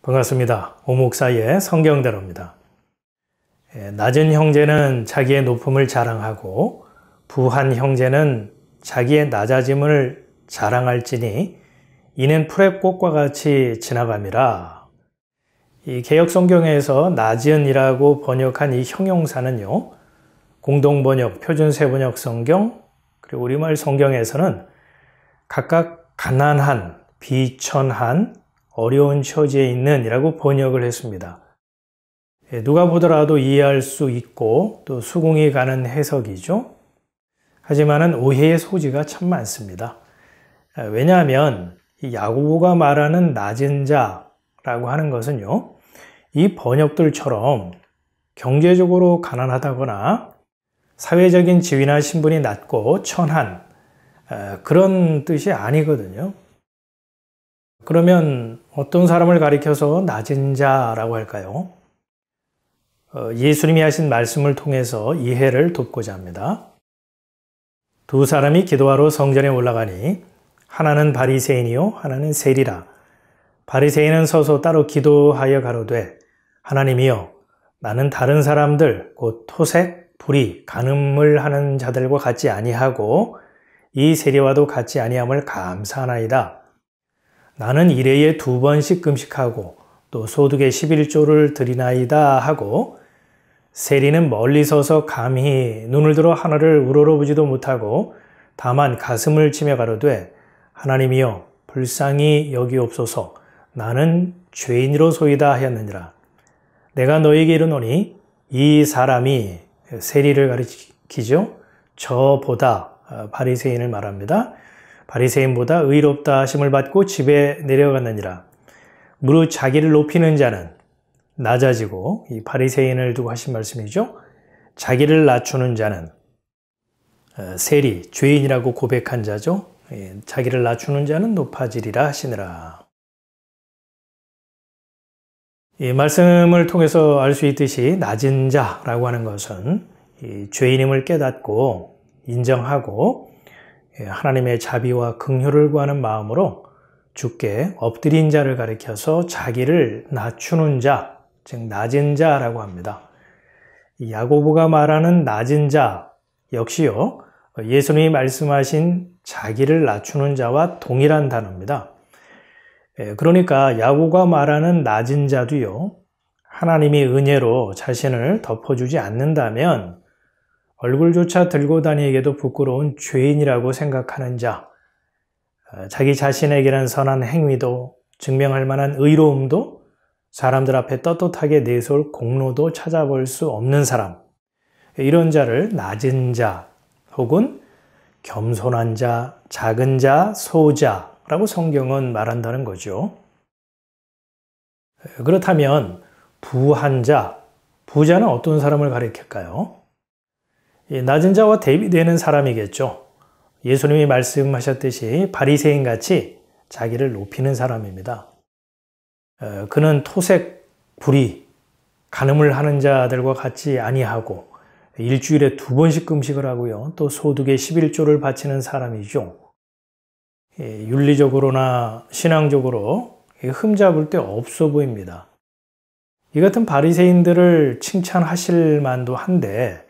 반갑습니다. 오목사의 성경대로입니다. 낮은 형제는 자기의 높음을 자랑하고 부한 형제는 자기의 낮아짐을 자랑할지니 이는 풀의 꽃과 같이 지나감이라. 이 개역 성경에서 낮은이라고 번역한 이 형용사는요, 공동번역, 표준세번역 성경, 그리고 우리말 성경에서는 각각 가난한, 비천한, 어려운 처지에 있는 이라고 번역을 했습니다. 누가 보더라도 이해할 수 있고 또 수긍이 가는 해석이죠. 하지만은 오해의 소지가 참 많습니다. 왜냐하면 이 야고보가 말하는 낮은 자라고 하는 것은요, 이 번역들처럼 경제적으로 가난하다거나 사회적인 지위나 신분이 낮고 천한 그런 뜻이 아니거든요. 그러면 어떤 사람을 가리켜서 낮은 자라고 할까요? 예수님이 하신 말씀을 통해서 이해를 돕고자 합니다. 두 사람이 기도하러 성전에 올라가니 하나는 바리새인이요 하나는 세리라. 바리새인은 서서 따로 기도하여 가로되 하나님이여, 나는 다른 사람들 곧 토색, 불의, 간음을 하는 자들과 같지 아니하고 이 세리와도 같지 아니함을 감사하나이다. 나는 일회에 2번씩 금식하고 또 소득의 11조를 드리나이다 하고, 세리는 멀리 서서 감히 눈을 들어 하늘을 우러러보지도 못하고 다만 가슴을 치며 가로되 하나님이여, 불쌍히 여기옵소서. 나는 죄인이로소이다 하였느니라. 내가 너에게 이르노니 이 사람이, 세리를 가리키죠, 저보다, 바리새인을 말합니다. 바리새인보다 의롭다 하심을 받고 집에 내려갔느니라. 무릇 자기를 높이는 자는 낮아지고, 이 바리새인을 두고 하신 말씀이죠. 자기를 낮추는 자는, 세리, 죄인이라고 고백한 자죠. 자기를 낮추는 자는 높아지리라 하시니라. 이 말씀을 통해서 알 수 있듯이 낮은 자라고 하는 것은 이 죄인임을 깨닫고 인정하고 하나님의 자비와 긍휼을 구하는 마음으로 주께 엎드린 자를 가리켜서 자기를 낮추는 자, 즉 낮은 자라고 합니다. 야고보가 말하는 낮은 자 역시요, 예수님이 말씀하신 자기를 낮추는 자와 동일한 단어입니다. 그러니까 야고보가 말하는 낮은 자도요, 하나님이 은혜로 자신을 덮어주지 않는다면 얼굴조차 들고 다니기에도 부끄러운 죄인이라고 생각하는 자, 자기 자신에게는 선한 행위도 증명할 만한 의로움도 사람들 앞에 떳떳하게 내세울 공로도 찾아볼 수 없는 사람, 이런 자를 낮은 자 혹은 겸손한 자, 작은 자, 소자라고 성경은 말한다는 거죠. 그렇다면 부한 자, 부자는 어떤 사람을 가리킬까요? 낮은 자와 대비되는 사람이겠죠. 예수님이 말씀하셨듯이 바리새인같이 자기를 높이는 사람입니다. 그는 토색, 불의, 간음을 하는 자들과 같이 아니하고 일주일에 2번씩 금식을 하고요, 또 소득의 11조를 바치는 사람이죠. 윤리적으로나 신앙적으로 흠잡을 데 없어 보입니다. 이 같은 바리새인들을 칭찬하실 만도 한데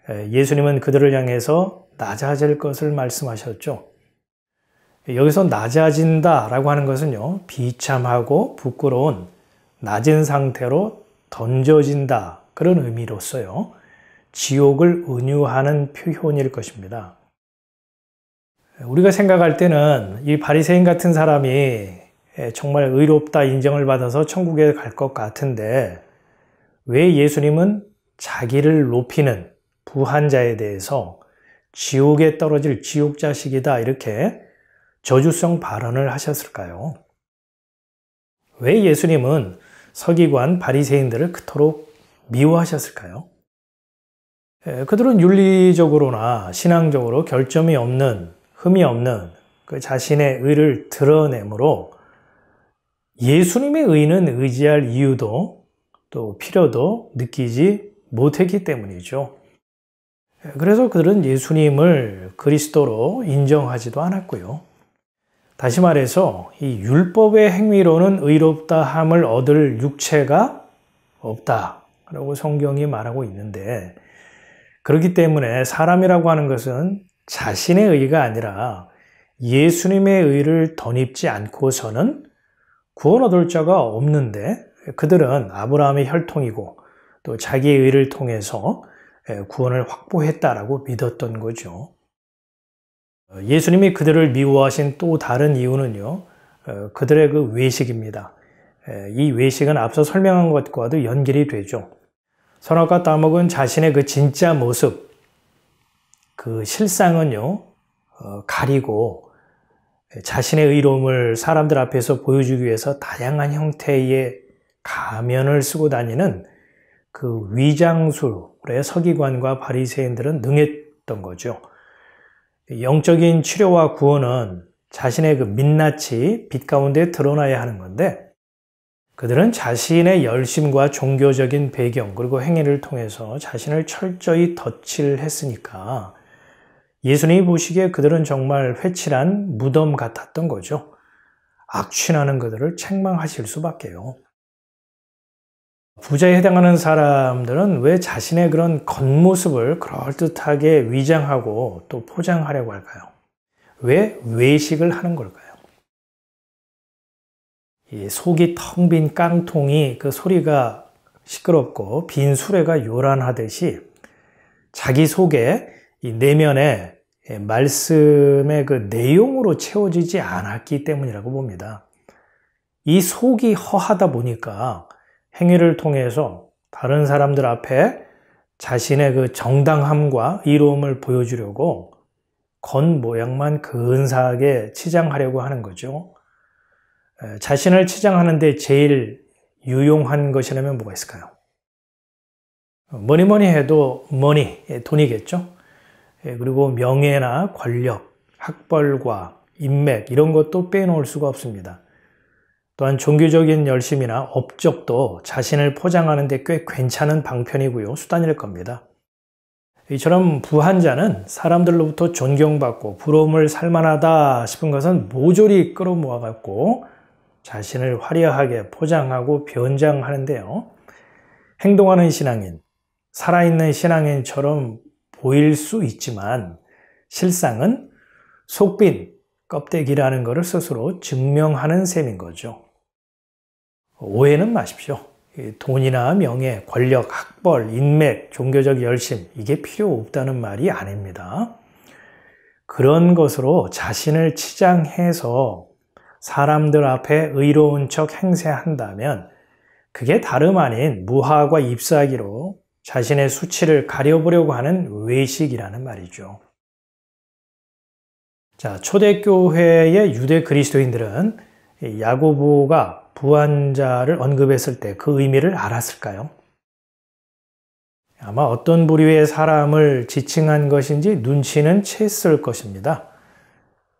예수님은 그들을 향해서 낮아질 것을 말씀하셨죠. 여기서 낮아진다라고 하는 것은요, 비참하고 부끄러운 낮은 상태로 던져진다, 그런 의미로서요, 지옥을 은유하는 표현일 것입니다. 우리가 생각할 때는 이 바리새인 같은 사람이 정말 의롭다 인정을 받아서 천국에 갈 것 같은데 왜 예수님은 자기를 높이는 부한 자에 대해서 지옥에 떨어질 지옥 자식이다, 이렇게 저주성 발언을 하셨을까요? 왜 예수님은 서기관 바리새인들을 그토록 미워하셨을까요? 그들은 윤리적으로나 신앙적으로 결점이 없는, 흠이 없는 그 자신의 의를 드러내므로 예수님의 의는 의지할 이유도 또 필요도 느끼지 못했기 때문이죠. 그래서 그들은 예수님을 그리스도로 인정하지도 않았고요. 다시 말해서 이 율법의 행위로는 의롭다 함을 얻을 육체가 없다라고 성경이 말하고 있는데, 그렇기 때문에 사람이라고 하는 것은 자신의 의가 아니라 예수님의 의를 덧입지 않고서는 구원 얻을 자가 없는데, 그들은 아브라함의 혈통이고 또 자기의 의를 통해서 구원을 확보했다라고 믿었던 거죠. 예수님이 그들을 미워하신 또 다른 이유는요, 그들의 그 외식입니다. 이 외식은 앞서 설명한 것과도 연결이 되죠. 선악과 따먹은 자신의 그 진짜 모습, 그 실상은요, 가리고 자신의 의로움을 사람들 앞에서 보여주기 위해서 다양한 형태의 가면을 쓰고 다니는 그 위장술의 서기관과 바리새인들은 능했던 거죠. 영적인 치료와 구원은 자신의 그 민낯이 빛 가운데 드러나야 하는 건데, 그들은 자신의 열심과 종교적인 배경 그리고 행위를 통해서 자신을 철저히 덧칠했으니까 예수님이 보시기에 그들은 정말 회칠한 무덤 같았던 거죠. 악취나는 그들을 책망하실 수밖에요. 부자에 해당하는 사람들은 왜 자신의 그런 겉모습을 그럴듯하게 위장하고 또 포장하려고 할까요? 왜 외식을 하는 걸까요? 이 속이 텅 빈 깡통이 그 소리가 시끄럽고 빈 수레가 요란하듯이 자기 속에 이 내면에 말씀의 그 내용으로 채워지지 않았기 때문이라고 봅니다. 이 속이 허하다 보니까 행위를 통해서 다른 사람들 앞에 자신의 그 정당함과 의로움을 보여주려고 겉모양만 근사하게 치장하려고 하는 거죠. 자신을 치장하는데 제일 유용한 것이라면 뭐가 있을까요? 뭐니 해도 머니, 돈이겠죠. 그리고 명예나 권력, 학벌과 인맥 이런 것도 빼놓을 수가 없습니다. 또한 종교적인 열심이나 업적도 자신을 포장하는 데 꽤 괜찮은 방편이고요. 수단일 겁니다. 이처럼 부한 자는 사람들로부터 존경받고 부러움을 살만하다 싶은 것은 모조리 끌어모아갖고 자신을 화려하게 포장하고 변장하는데요. 행동하는 신앙인, 살아있는 신앙인처럼 보일 수 있지만 실상은 속빈 껍데기라는 것을 스스로 증명하는 셈인 거죠. 오해는 마십시오. 돈이나 명예, 권력, 학벌, 인맥, 종교적 열심 이게 필요 없다는 말이 아닙니다. 그런 것으로 자신을 치장해서 사람들 앞에 의로운 척 행세한다면 그게 다름 아닌 무화과 잎사귀로 자신의 수치를 가려보려고 하는 외식이라는 말이죠. 자, 초대교회의 유대 그리스도인들은 야고보가 부한 자를 언급했을 때 그 의미를 알았을까요? 아마 어떤 부류의 사람을 지칭한 것인지 눈치는 챘을 것입니다.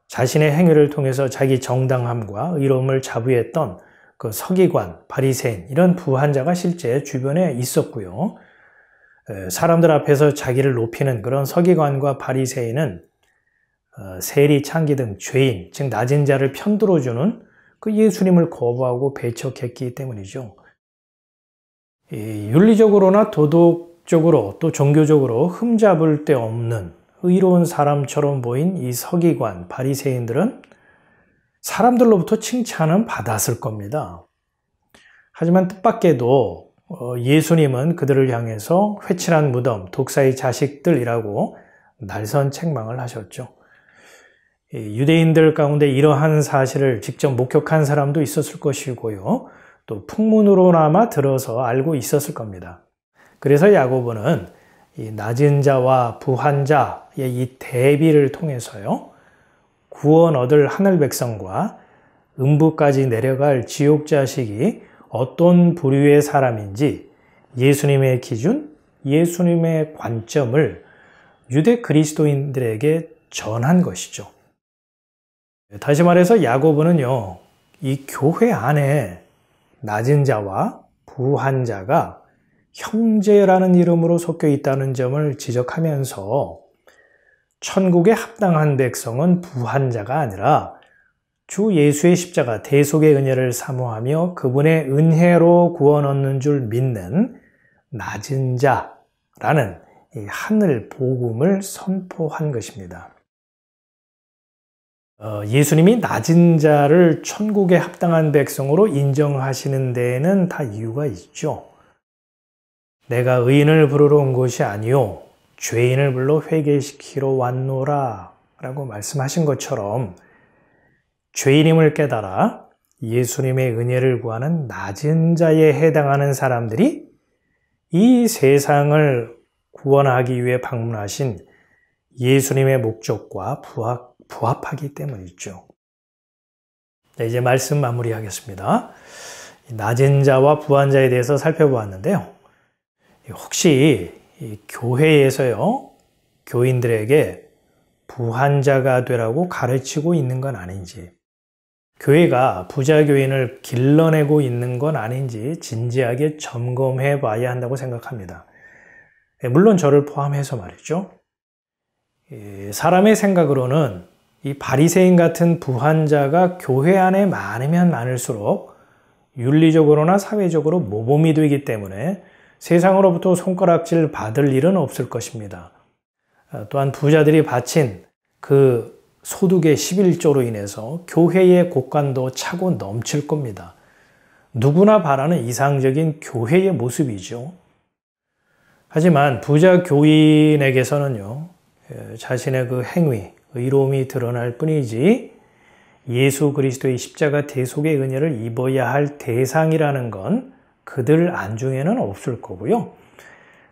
자신의 행위를 통해서 자기 정당함과 의로움을 자부했던 그 서기관, 바리새인 이런 부한 자가 실제 주변에 있었고요. 사람들 앞에서 자기를 높이는 그런 서기관과 바리새인은 세리, 창기 등 죄인, 즉 낮은 자를 편들어주는 그 예수님을 거부하고 배척했기 때문이죠. 윤리적으로나 도덕적으로 또 종교적으로 흠잡을 데 없는 의로운 사람처럼 보인 이 서기관, 바리새인들은 사람들로부터 칭찬은 받았을 겁니다. 하지만 뜻밖에도 예수님은 그들을 향해서 회칠한 무덤, 독사의 자식들이라고 날선 책망을 하셨죠. 유대인들 가운데 이러한 사실을 직접 목격한 사람도 있었을 것이고요. 또 풍문으로나마 들어서 알고 있었을 겁니다. 그래서 야고보는 이 낮은 자와 부한 자의 이 대비를 통해서요. 구원 얻을 하늘 백성과 음부까지 내려갈 지옥 자식이 어떤 부류의 사람인지 예수님의 기준, 예수님의 관점을 유대 그리스도인들에게 전한 것이죠. 다시 말해서 야고보는요, 이 교회 안에 낮은 자와 부한 자가 형제라는 이름으로 섞여 있다는 점을 지적하면서 천국에 합당한 백성은 부한 자가 아니라 주 예수의 십자가 대속의 은혜를 사모하며 그분의 은혜로 구원 얻는 줄 믿는 낮은 자라는 이 하늘 복음을 선포한 것입니다. 예수님이 낮은 자를 천국에 합당한 백성으로 인정하시는 데에는 다 이유가 있죠. 내가 의인을 부르러 온 것이 아니요 죄인을 불러 회개시키러 왔노라 라고 말씀하신 것처럼 죄인임을 깨달아 예수님의 은혜를 구하는 낮은 자에 해당하는 사람들이 이 세상을 구원하기 위해 방문하신 예수님의 목적과 부합하기 때문이죠. 네, 이제 말씀 마무리하겠습니다. 낮은 자와 부한 자에 대해서 살펴보았는데요. 혹시 이 교회에서요, 교인들에게 부한 자가 되라고 가르치고 있는 건 아닌지, 교회가 부자 교인을 길러내고 있는 건 아닌지 진지하게 점검해 봐야 한다고 생각합니다. 물론 저를 포함해서 말이죠. 사람의 생각으로는 이 바리새인 같은 부한 자가 교회 안에 많으면 많을수록 윤리적으로나 사회적으로 모범이 되기 때문에 세상으로부터 손가락질 받을 일은 없을 것입니다. 또한 부자들이 바친 그 소득의 11조로 인해서 교회의 곳간도 차고 넘칠 겁니다. 누구나 바라는 이상적인 교회의 모습이죠. 하지만 부자 교인에게서는요, 자신의 그 행위, 의로움이 드러날 뿐이지 예수 그리스도의 십자가 대속의 은혜를 입어야 할 대상이라는 건 그들 안중에는 없을 거고요.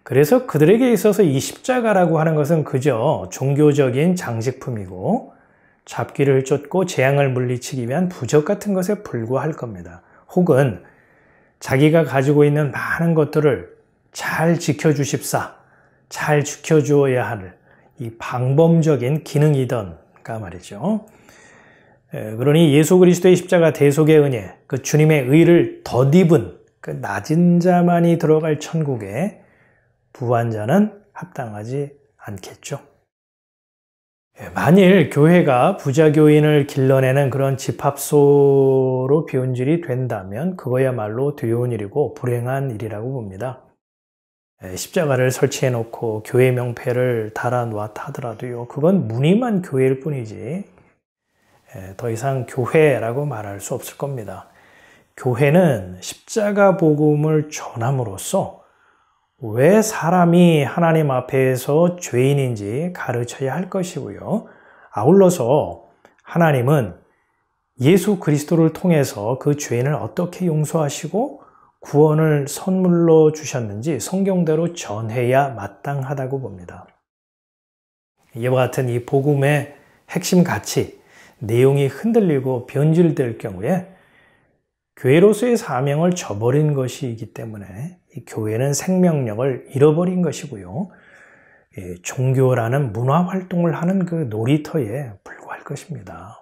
그래서 그들에게 있어서 이 십자가라고 하는 것은 그저 종교적인 장식품이고 잡기를 쫓고 재앙을 물리치기 위한 부적 같은 것에 불과할 겁니다. 혹은 자기가 가지고 있는 많은 것들을 잘 지켜주십사, 잘 지켜주어야 할 이 방범적인 기능이던가 말이죠. 그러니 예수 그리스도의 십자가 대속의 은혜, 그 주님의 의를 덧입은 그 낮은 자만이 들어갈 천국에 부한 자는 합당하지 않겠죠. 만일 교회가 부자 교인을 길러내는 그런 집합소로 변질이 된다면 그거야말로 두려운 일이고 불행한 일이라고 봅니다. 십자가를 설치해 놓고 교회 명패를 달아놓았다 하더라도요, 그건 무늬만 교회일 뿐이지 더 이상 교회라고 말할 수 없을 겁니다. 교회는 십자가 복음을 전함으로써 왜 사람이 하나님 앞에서 죄인인지 가르쳐야 할 것이고요. 아울러서 하나님은 예수 그리스도를 통해서 그 죄인을 어떻게 용서하시고 구원을 선물로 주셨는지 성경대로 전해야 마땅하다고 봅니다. 이와 같은 이 복음의 핵심 가치, 내용이 흔들리고 변질될 경우에 교회로서의 사명을 저버린 것이기 때문에 이 교회는 생명력을 잃어버린 것이고요. 종교라는 문화 활동을 하는 그 놀이터에 불과할 것입니다.